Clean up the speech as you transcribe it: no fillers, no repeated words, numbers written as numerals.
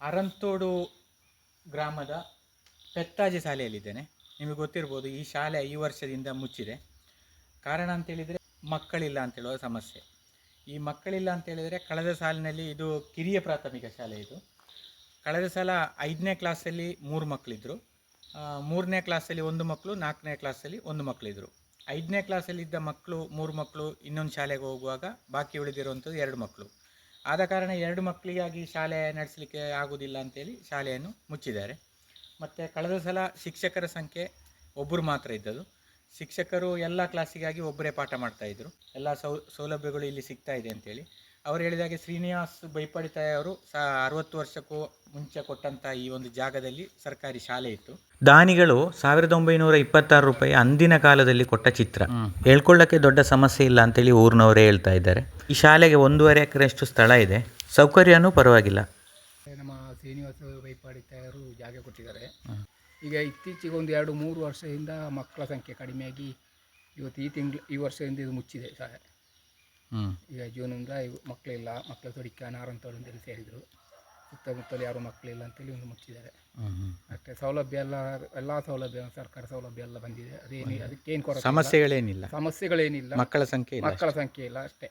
ಅರಂತೋಡು ಗ್ರಾಮದ ಪೆತ್ತಾಜಿ ಶಾಲೆಯಲ್ಲಿದ್ದೇನೆ. ನಿಮಗೆ ಗೊತ್ತಿರ್ಬೋದು, ಈ ಶಾಲೆ ಈ ವರ್ಷದಿಂದ ಮುಚ್ಚಿದೆ. ಕಾರಣ ಅಂತೇಳಿದರೆ ಮಕ್ಕಳಿಲ್ಲ ಅಂತೇಳುವ ಸಮಸ್ಯೆ. ಈ ಮಕ್ಕಳಿಲ್ಲ ಅಂತೇಳಿದರೆ ಕಳೆದ ಸಾಲಿನಲ್ಲಿ ಇದು ಕಿರಿಯ ಪ್ರಾಥಮಿಕ ಶಾಲೆ. ಇದು ಕಳೆದ ಸಲ 5ನೇ ಕ್ಲಾಸಲ್ಲಿ 3 ಮಕ್ಕಳಿದ್ದರು, 3ನೇ ಕ್ಲಾಸಲ್ಲಿ 1 ಮಕ್ಕಳು, 4ನೇ ಕ್ಲಾಸಲ್ಲಿ 1 ಮಕ್ಕಳಿದ್ದರು. 5ನೇ ಕ್ಲಾಸಲ್ಲಿದ್ದ ಮಕ್ಕಳು 3 ಮಕ್ಕಳು ಇನ್ನೊಂದು ಶಾಲೆಗೆ ಹೋಗುವಾಗ ಬಾಕಿ ಉಳಿದಿರುವಂಥದ್ದು 2 ಮಕ್ಕಳು. ಆದ ಕಾರಣ 2 ಮಕ್ಕಳಿಗಾಗಿ ಶಾಲೆ ನಡೆಸಲಿಕ್ಕೆ ಆಗುವುದಿಲ್ಲ ಅಂತೇಳಿ ಶಾಲೆಯನ್ನು ಮುಚ್ಚಿದ್ದಾರೆ. ಮತ್ತು ಕಳೆದ ಸಲ ಶಿಕ್ಷಕರ ಸಂಖ್ಯೆ ಒಬ್ಬರು ಮಾತ್ರ ಇದ್ದದ್ದು. ಶಿಕ್ಷಕರು ಎಲ್ಲ ಕ್ಲಾಸಿಗಾಗಿ ಒಬ್ಬರೇ ಪಾಠ ಮಾಡ್ತಾಯಿದ್ರು. ಎಲ್ಲ ಸೌಲಭ್ಯಗಳು ಇಲ್ಲಿ ಸಿಗ್ತಾ ಇದೆ ಅಂತೇಳಿ ಅವರು ಹೇಳಿದಾಗೆ ಶ್ರೀನಿವಾಸ್ ಬೈಪಾಡಿತಾಯಿ ಅವರು 60 ವರ್ಷಕ್ಕೂ ಮುಂಚೆ ಕೊಟ್ಟಂಥ ಈ ಒಂದು ಜಾಗದಲ್ಲಿ ಸರ್ಕಾರಿ ಶಾಲೆ ಇತ್ತು. ದಾನಿಗಳು 1926 ರೂಪಾಯಿ ಅಂದಿನ ಕಾಲದಲ್ಲಿ ಕೊಟ್ಟ ಚಿತ್ರ. ಹೇಳ್ಕೊಳ್ಳೋಕ್ಕೆ ದೊಡ್ಡ ಸಮಸ್ಯೆ ಇಲ್ಲ ಅಂತೇಳಿ ಊರಿನವರೇ ಹೇಳ್ತಾ ಇದ್ದಾರೆ. ಈ ಶಾಲೆಗೆ 1.5 ಎಕರೆಯಷ್ಟು ಸ್ಥಳ ಇದೆ, ಸೌಕರ್ಯನೂ ಪರವಾಗಿಲ್ಲ. ನಮ್ಮ ಶ್ರೀನಿವಾಸ ಬೈಪಾಡಿತಾಯರು ಜಾಗ ಕೊಟ್ಟಿದ್ದಾರೆ. ಈಗ ಇತ್ತೀಚೆಗೆ ಒಂದು 2-3 ವರ್ಷದಿಂದ ಮಕ್ಕಳ ಸಂಖ್ಯೆ ಕಡಿಮೆಯಾಗಿ ಇವತ್ತು ಈ ವರ್ಷದಿಂದ ಇದು ಮುಚ್ಚಿದೆ ಶಾಲೆ. ಈಗ ಜೂನಿಂದ ಮಕ್ಕಳಿಲ್ಲ, ಮಕ್ಕಳ ತೊಡಿಕ ನಾರಂತೋಡು ಅಂತೇಳಿ ಸೇರಿದರು. ಸುತ್ತಮುತ್ತಲು ಯಾರು ಮಕ್ಕಳಿಲ್ಲ ಅಂತೇಳಿ ಒಂದು ಮುಚ್ಚಿದ್ದಾರೆ. ಅಷ್ಟೇ. ಸೌಲಭ್ಯ ಎಲ್ಲ ಸೌಲಭ್ಯ, ಸರ್ಕಾರ ಸೌಲಭ್ಯ ಎಲ್ಲ ಬಂದಿದೆ. ಅದಕ್ಕೇನು ಕೊರತೆ, ಸಮಸ್ಯೆಗಳೇನಿಲ್ಲ. ಮಕ್ಕಳ ಸಂಖ್ಯೆ ಇಲ್ಲ ಅಷ್ಟೇ.